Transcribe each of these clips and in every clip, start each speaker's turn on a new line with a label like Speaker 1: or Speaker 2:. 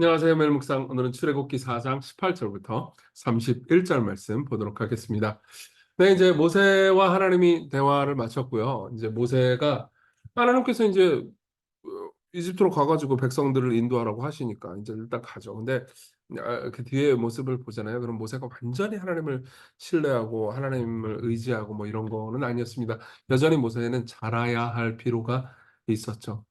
Speaker 1: 안녕하세요. 매일 묵상. 오늘은 출애굽기 4장 18절부터 31절 말씀 보도록 하겠습니다. 네, 이제 모세와 하나님이 대화를 마쳤고요. 이제 모세가 하나님께서 이제 이집트로 가가지고 백성들을 인도하라고 하시니까 이제 일단 가죠. 근데 그 뒤에 모습을 보잖아요. 그럼 모세가 완전히 하나님을 신뢰하고 하나님을 의지하고 뭐 이런 거는 아니었습니다. 여전히 모세는 자라야 할 필요가 있었죠.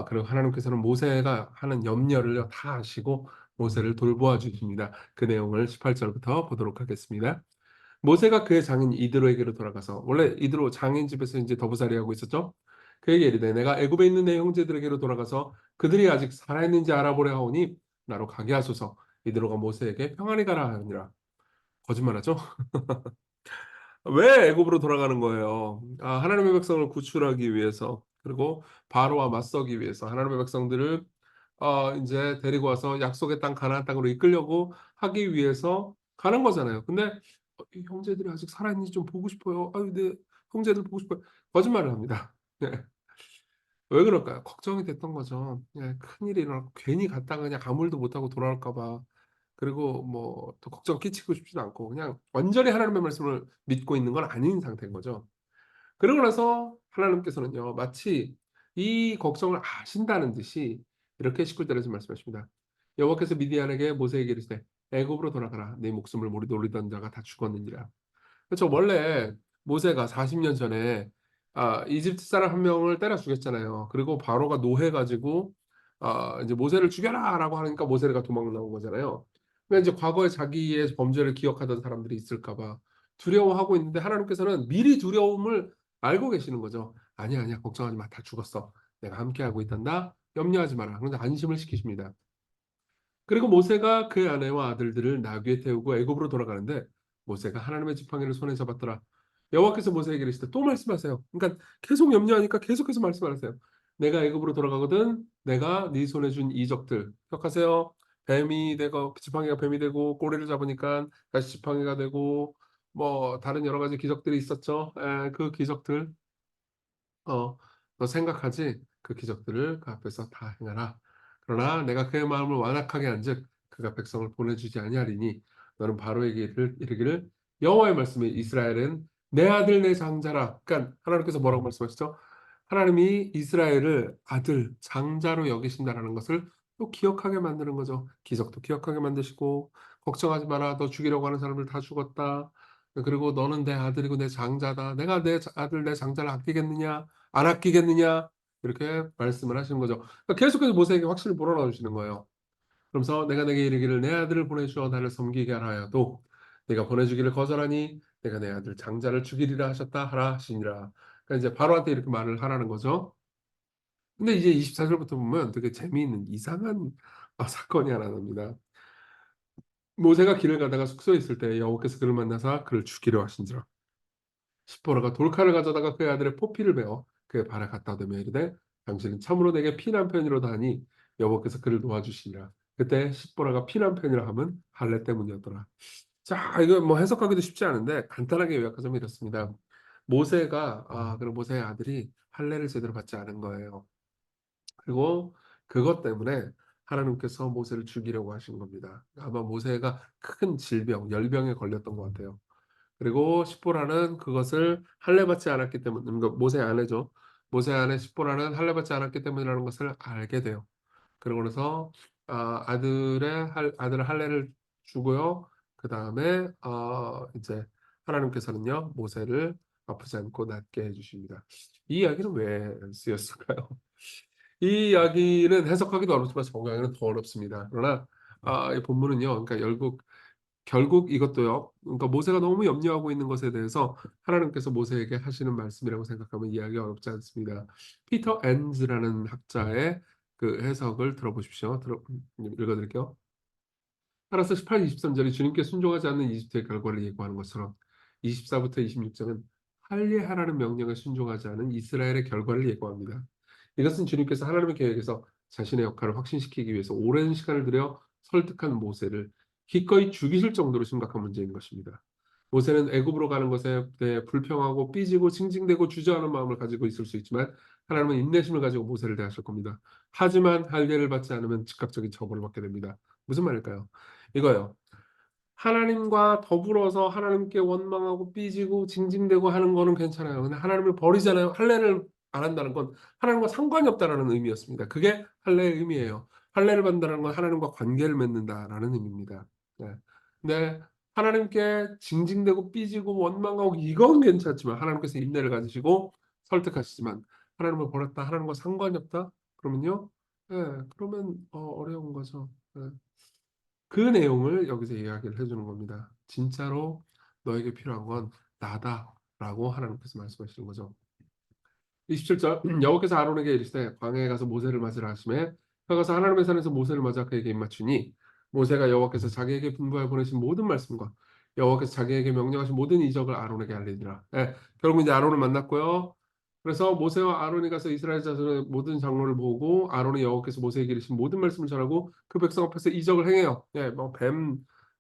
Speaker 1: 그리고 하나님께서는 모세가 하는 염려를 다 아시고 모세를 돌보아 주십니다. 그 내용을 18절부터 보도록 하겠습니다. 모세가 그의 장인 이드로에게로 돌아가서, 원래 이드로 장인 집에서 이제 더부살이 하고 있었죠. 그에게 이르되 내가 애굽에 있는 내 형제들에게로 돌아가서 그들이 아직 살아있는지 알아보려 하오니 나로 가게 하소서. 이드로가 모세에게 평안히 가라 하니라. 거짓말하죠? 왜 애굽으로 돌아가는 거예요? 하나님의 백성을 구출하기 위해서, 그리고 바로와 맞서기 위해서 하나님의 백성들을 이제 데리고 와서 약속의 땅 가나안 땅으로 이끌려고 하기 위해서 가는 거잖아요. 근데 이 형제들이 아직 살아있는지 좀 보고 싶어요. 아유, 내 형제들 보고 싶어요. 거짓말을 합니다. 네. 왜 그럴까요? 걱정이 됐던 거죠. 예, 큰일이 일어나고 괜히 갔다가 그냥 아무 일도 못하고 돌아올까 봐. 그리고 뭐 또 걱정 끼치고 싶지도 않고 그냥 완전히 하나님의 말씀을 믿고 있는 건 아닌 상태인 거죠. 그러고 나서 하나님께서는요, 마치 이 걱정을 아신다는 듯이 이렇게 19절에서 말씀하십니다. 여호와께서 미디안에게 모세에게 이르시되 애굽으로 돌아가라. 네 목숨을 노리던 자가 다 죽었느니라. 그렇죠. 원래 모세가 40년 전에 이집트 사람 한 명을 때려 죽였잖아요. 그리고 바로가 노해 가지고 이제 "모세를 죽여라."라고 하니까 모세가 도망 나온 거잖아요. 그러니까 이제 과거에 자기의 범죄를 기억하던 사람들이 있을까 봐 두려워하고 있는데 하나님께서는 미리 두려움을 알고 계시는 거죠. "아니야, 아니야. 걱정하지 마. 다 죽었어. 내가 함께하고 있단다. 염려하지 마라." 그런데 안심을 시키십니다. 그리고 모세가 그의 아내와 아들들을 나귀에 태우고 애굽으로 돌아가는데 모세가 하나님의 지팡이를 손에 잡았더라. 여호와께서 모세에게 이르시되 또 말씀하세요. 그러니까 계속 염려하니까 계속해서 말씀하세요. 내가 애굽으로 돌아가거든 내가 네 손에 준 이적들 기억하세요. 뱀이 되고 지팡이가 뱀이 되고 꼬리를 잡으니까 다시 지팡이가 되고 뭐 다른 여러 가지 기적들이 있었죠. 그 기적들 너 생각하지? 그 기적들을 그 앞에서 다 행하라. 그러나 내가 그의 마음을 완악하게 한즉 그가 백성을 보내주지 아니하리니 너는 바로에게 이르기를 여호와의 말씀이 이스라엘은 내 아들 내 장자라. 그러니까 하나님께서 뭐라고 말씀하시죠? 하나님이 이스라엘을 아들 장자로 여기신다라는 것을 또 기억하게 만드는 거죠. 기적도 기억하게 만드시고 걱정하지 마라. 너 죽이려고 하는 사람들 다 죽었다. 그리고 너는 내 아들이고 내 장자다. 내가 내 아들 내 장자를 아끼겠느냐? 안 아끼겠느냐? 이렇게 말씀을 하시는 거죠. 그러니까 계속해서 모세에게 확실히 몰아넣어 주시는 거예요. 그러면서 내가 내게 이르기를 내 아들을 보내 주어 나를 섬기게 하라 하여도 네가 보내 주기를 거절하니 내가 내 아들 장자를 죽이리라 하셨다 하라 하시니라. 그러니까 이제 바로한테 이렇게 말을 하라는 거죠. 근데 이제 24절부터 보면 되게 재미있는 이상한 사건이 하나 납니다. 모세가 길을 가다가 숙소에 있을 때 여호와께서 그를 만나사 그를 죽이려 하신지라. 십보라가 돌칼을 가져다가 그의 아들의 포피를 베어 그의 발에 갖다 대며 이르되 당신은 참으로 내게 피난 편이로다 하니 여호와께서 그를 도와주시니라. 그때 십보라가 피난 편이라 함은 할례 때문이었더라. 자, 이거 뭐 해석하기도 쉽지 않은데 간단하게 요약하자면 이렇습니다. 모세가 그리고 모세의 아들이 할례를 제대로 받지 않은 거예요. 그리고 그것 때문에 하나님께서 모세를 죽이려고 하신 겁니다. 아마 모세가 큰 질병, 열병에 걸렸던 것 같아요. 그리고 십보라는 그것을 할례받지 않았기 때문, 그러니까 모세 아내죠. 모세 아내 십보라는 할례받지 않았기 때문이라는 것을 알게 돼요. 그러고 나서 아들을 할례를 주고요. 그다음에 이제 하나님께서는요 모세를 아프지 않고 낫게 해주십니다. 이 이야기는 왜 쓰였을까요? 이 이야기는 해석하기도 어렵지만 적용하기는 더 어렵습니다. 그러나 이 본문은요, 그러니까 결국 이것도요. 그러니까 모세가 너무 염려하고 있는 것에 대해서 하나님께서 모세에게 하시는 말씀이라고 생각하면 이해하기 어렵지 않습니다. 피터 엔즈라는 학자의 그 해석을 들어보십시오. 읽어 드릴게요. 따라서 18, 23절이 주님께 순종하지 않는 이집트의 결과를 예고하는 것처럼 24부터 26절은 할례하라는 명령에 순종하지 않은 이스라엘의 결과를 예고합니다. 이것은 주님께서 하나님의 계획에서 자신의 역할을 확신시키기 위해서 오랜 시간을 들여 설득한 모세를 기꺼이 죽이실 정도로 심각한 문제인 것입니다. 모세는 애굽으로 가는 것에 대해 불평하고 삐지고 징징대고 주저하는 마음을 가지고 있을 수 있지만 하나님은 인내심을 가지고 모세를 대하실 겁니다. 하지만 할례를 받지 않으면 즉각적인 처벌을 받게 됩니다. 무슨 말일까요? 이거요. 하나님과 더불어서 하나님께 원망하고 삐지고 징징대고 하는 거는 괜찮아요. 근데 하나님을 버리잖아요. 할례를 안 한다는 건 하나님과 상관이 없다라는 의미였습니다. 그게 할례의 의미예요. 할례를 받는다는 건 하나님과 관계를 맺는다라는 의미입니다. 네. 근데 하나님께 징징대고 삐지고 원망하고 이건 괜찮지만 하나님께서 인내를 가지시고 설득하시지만 하나님을 버렸다, 하나님과 상관이 없다? 그러면요. 예, 그러면 어려운 거죠. 예. 그 내용을 여기서 이야기를 해주는 겁니다. 진짜로 너에게 필요한 건 나다라고 하나님께서 말씀하시는 거죠. 27절 여호와께서 아론에게 이르시되 광야에 가서 모세를 맞으라 하시매 그가 가서 하나님의 산에서 모세를 맞아 그에게 입맞추니 모세가 여호와께서 자기에게 분부하여 보내신 모든 말씀과 여호와께서 자기에게 명령하신 모든 이적을 아론에게 알리니라. 예, 결국 이제 아론을 만났고요. 그래서 모세와 아론이 가서 이스라엘 자손의 모든 장로를 보고 아론이 여호와께서 모세에게 이르신 모든 말씀을 전하고 그 백성 앞에서 이적을 행해요. 예, 뭐 뱀,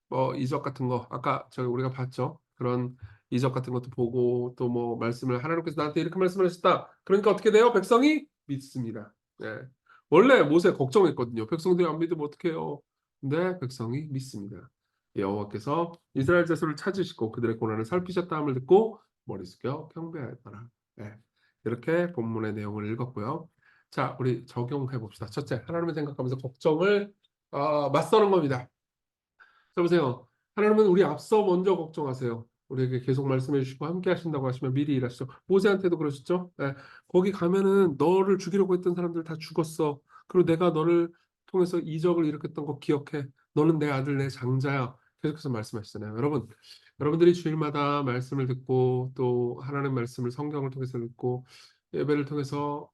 Speaker 1: 뭐 이적 같은 거 아까 저희 우리가 봤죠. 그런 이적 같은 것도 보고 또 뭐 말씀을 하나님께서 나한테 이렇게 말씀을 하셨다. 그러니까 어떻게 돼요? 백성이 믿습니다. 예. 원래 모세 걱정했거든요. 백성들이 안 믿으면 어떡해요? 근데 백성이 믿습니다. 여호와께서 이스라엘 자손을 찾으시고 그들의 고난을 살피셨다 함을 듣고 머리 숙여 경배하였더라. 예. 이렇게 본문의 내용을 읽었고요. 자, 우리 적용해 봅시다. 첫째, 하나님을 생각하면서 걱정을 맞서는 겁니다. 자, 보세요. 하나님은 우리 앞서 먼저 걱정하세요. 우리에게 계속 말씀해 주시고 함께 하신다고 하시면 미리 일하시죠. 모세한테도 그러셨죠. 예, 거기 가면은 너를 죽이려고 했던 사람들 다 죽었어. 그리고 내가 너를 통해서 이적을 일으켰던 거 기억해. 너는 내 아들, 내 장자야. 계속해서 말씀하시잖아요. 여러분, 여러분들이 주일마다 말씀을 듣고 또 하나님 말씀을 성경을 통해서 듣고 예배를 통해서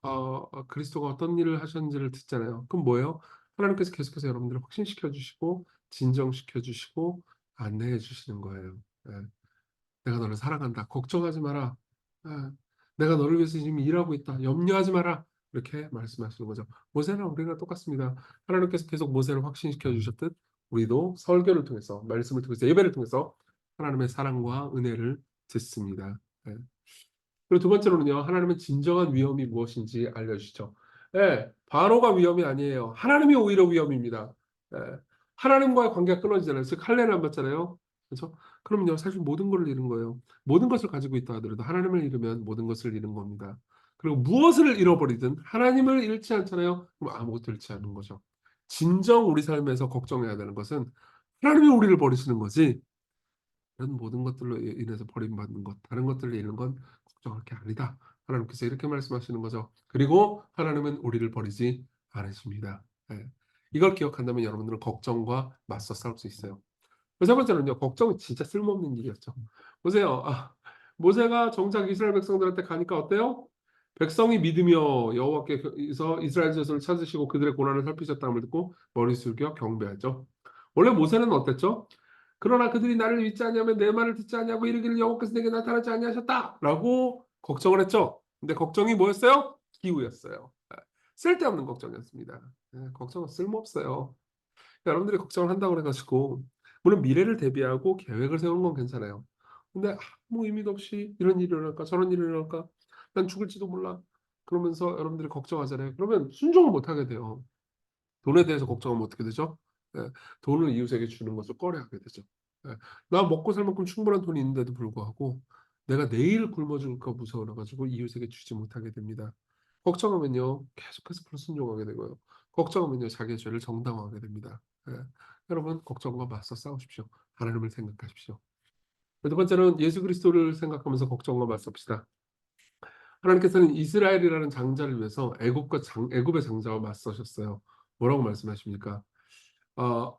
Speaker 1: 그리스도가 어떤 일을 하셨는지를 듣잖아요. 그럼 뭐예요? 하나님께서 계속해서 여러분들을 확신시켜 주시고 진정시켜 주시고 안내해 주시는 거예요. 예. 내가 너를 사랑한다. 걱정하지 마라. 예. 내가 너를 위해서 지금 일하고 있다. 염려하지 마라. 이렇게 말씀하시는 거죠. 모세랑 우리가 똑같습니다. 하나님께서 계속 모세를 확신시켜 주셨듯 우리도 설교를 통해서 말씀을 통해서 예배를 통해서 하나님의 사랑과 은혜를 듣습니다. 예. 그리고 두 번째로는요. 하나님은 진정한 위험이 무엇인지 알려주시죠. 예, 바로가 위험이 아니에요. 하나님이 오히려 위험입니다. 예, 하나님과의 관계가 끊어지잖아요. 즉 할례를 안 받잖아요. 그렇죠? 그럼요. 사실 모든 걸 잃은 거예요. 모든 것을 가지고 있다 하더라도 하나님을 잃으면 모든 것을 잃은 겁니다. 그리고 무엇을 잃어버리든 하나님을 잃지 않잖아요. 그럼 아무것도 잃지 않은 거죠. 진정 우리 삶에서 걱정해야 되는 것은 하나님이 우리를 버리시는 거지 이런 모든 것들로 인해서 버림받는 것, 다른 것들을 잃는 건 걱정할 게 아니다. 하나님께서 이렇게 말씀하시는 거죠. 그리고 하나님은 우리를 버리지 않으십니다. 예. 이걸 기억한다면 여러분들은 걱정과 맞서 싸울 수 있어요. 세 번째는요, 걱정은 진짜 쓸모없는 일이었죠. 보세요. 모세가 정작 이스라엘 백성들한테 가니까 어때요? 백성이 믿으며 여호와께서 이스라엘 자손을 찾으시고 그들의 고난을 살피셨다는 듣고 머리 숙여 경배하죠. 원래 모세는 어땠죠? 그러나 그들이 나를 믿지 아니하면 내 말을 듣지 아니하고 이르기를 여호와께서 내게 나타나지 아니하셨다라고 걱정을 했죠. 근데 걱정이 뭐였어요? 기우였어요. 쓸데없는 걱정이었습니다. 걱정은 쓸모없어요. 여러분들이 걱정을 한다고 그래가지고 물론 미래를 대비하고 계획을 세우는 건 괜찮아요. 근데 아무 의미도 없이 이런 일이 일어날까 저런 일이 일어날까 난 죽을지도 몰라 그러면서 여러분들이 걱정하잖아요. 그러면 순종을 못 하게 돼요. 돈에 대해서 걱정하면 어떻게 되죠? 예, 돈을 이웃에게 주는 것을 꺼려하게 되죠. 예, 나 먹고 살 만큼 충분한 돈이 있는데도 불구하고 내가 내일 굶어 죽을까 무서워라 가지고 이웃에게 주지 못하게 됩니다. 걱정하면요 계속해서 불순종하게 되고요. 걱정하면요 자기의 죄를 정당화하게 됩니다. 예, 여러분 걱정과 맞서 싸우십시오. 하나님을 생각하십시오. 두 번째는 예수 그리스도를 생각하면서 걱정과 맞섭시다. 하나님께서는 이스라엘이라는 장자를 위해서 애굽의 장자와 맞서셨어요. 뭐라고 말씀하십니까? 어,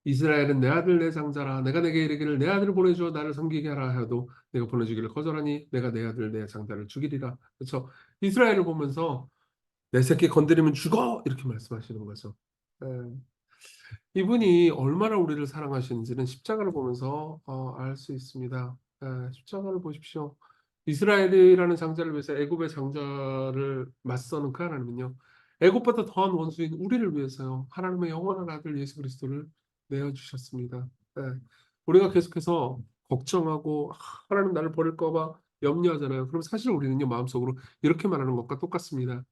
Speaker 1: 이스라엘은 내 아들 내 장자라 내가 내게 이르기를 내 아들을 보내주어 나를 섬기게 하라 하여도 내가 보내주기를 거절하니 내가 내 아들 내 장자를 죽이리라. 그렇죠? 이스라엘을 보면서 내 새끼 건드리면 죽어 이렇게 말씀하시는 거죠. 예. 이분이 얼마나 우리를 사랑하시는지는 십자가를 보면서 알 수 있습니다. 예, 십자가를 보십시오. 이스라엘이라는 장자를 위해서 애굽의 장자를 맞서는 그 하나님은요. 애굽보다 더한 원수인 우리를 위해서요. 하나님의 영원한 아들 예수 그리스도를 내어 주셨습니다. 예. 우리가 계속해서 걱정하고 하나님 나를 버릴까 봐 염려하잖아요. 그럼 사실 우리는요, 마음속으로 이렇게 말하는 것과 똑같습니다.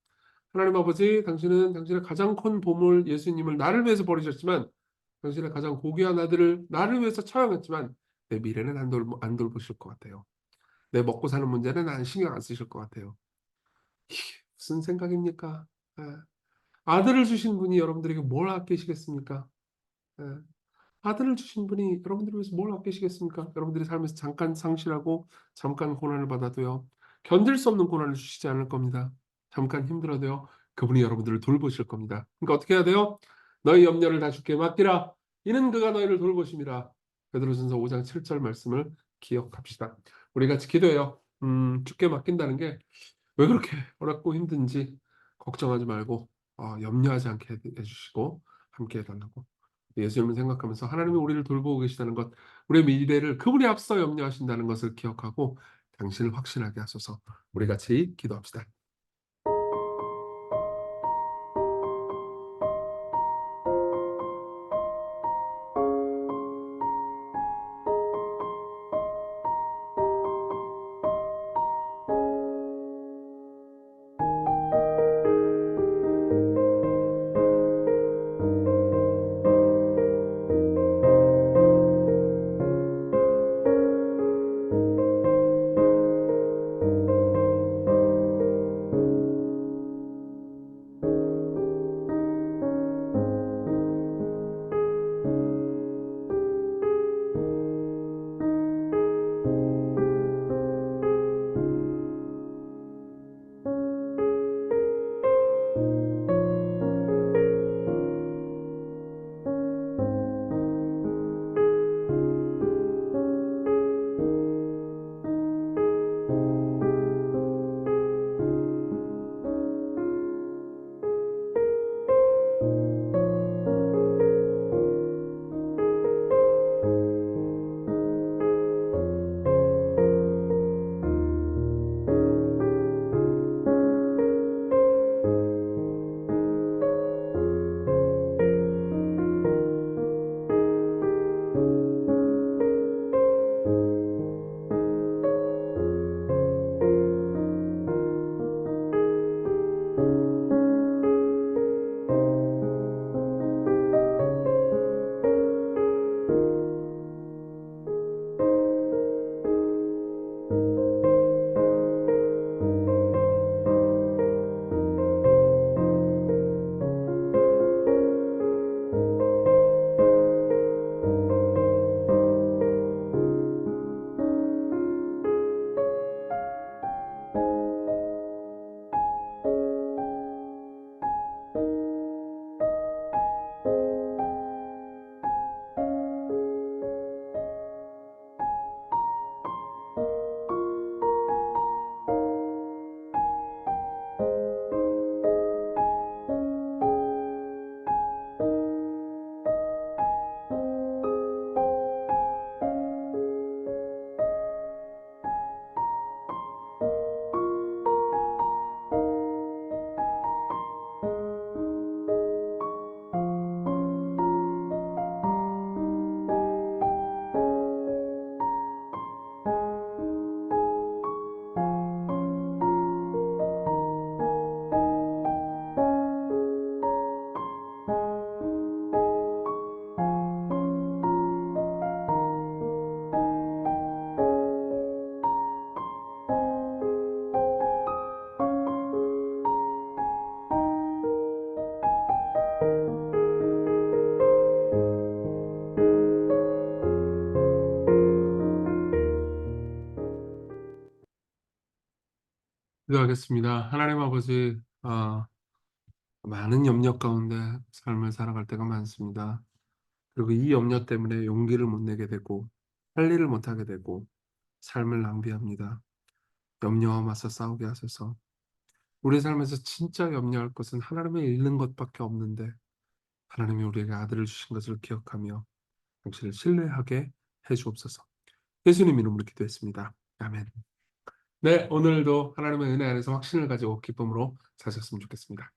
Speaker 1: 하나님 아버지, 당신은 당신의 가장 큰 보물 예수님을 나를 위해서 버리셨지만, 당신의 가장 고귀한 아들을 나를 위해서 처형했지만, 내 미래는 안 돌보실 것 같아요. 내 먹고 사는 문제는 신경 안 쓰실 것 같아요. 이게 무슨 생각입니까? 예. 아들을 주신 분이 여러분들에게 뭘 아끼시겠습니까? 예. 아들을 주신 분이 여러분들을 위해서 뭘 아끼시겠습니까? 여러분들이 삶에서 잠깐 상실하고 잠깐 고난을 받아도요, 견딜 수 없는 고난을 주시지 않을 겁니다. 잠깐 힘들어도요, 그분이 여러분들을 돌보실 겁니다. 그러니까 어떻게 해야 돼요? 너희 염려를 다 주께 맡기라. 이는 그가 너희를 돌보심이라. 베드로전서 5장 7절 말씀을 기억합시다. 우리 같이 기도해요. 주께 맡긴다는 게 왜 그렇게 어렵고 힘든지 걱정하지 말고 염려하지 않게 해주시고 함께 해달라고 예수님을 생각하면서 하나님이 우리를 돌보고 계시다는 것, 우리의 미래를 그분이 앞서 염려하신다는 것을 기억하고 당신을 확신하게 하소서. 우리 같이 기도합시다. 기도하겠습니다. 하나님 아버지, 많은 염려 가운데 삶을 살아갈 때가 많습니다. 그리고 이 염려 때문에 용기를 못 내게 되고 할 일을 못 하게 되고 삶을 낭비합니다. 염려와 맞서 싸우게 하소서. 우리 삶에서 진짜 염려할 것은 하나님을 잃는 것밖에 없는데 하나님이 우리에게 아들을 주신 것을 기억하며 당신을 신뢰하게 해 주옵소서. 예수님 이름으로 기도했습니다. 아멘. 네, 오늘도 하나님의 은혜 안에서 확신을 가지고 기쁨으로 사셨으면 좋겠습니다.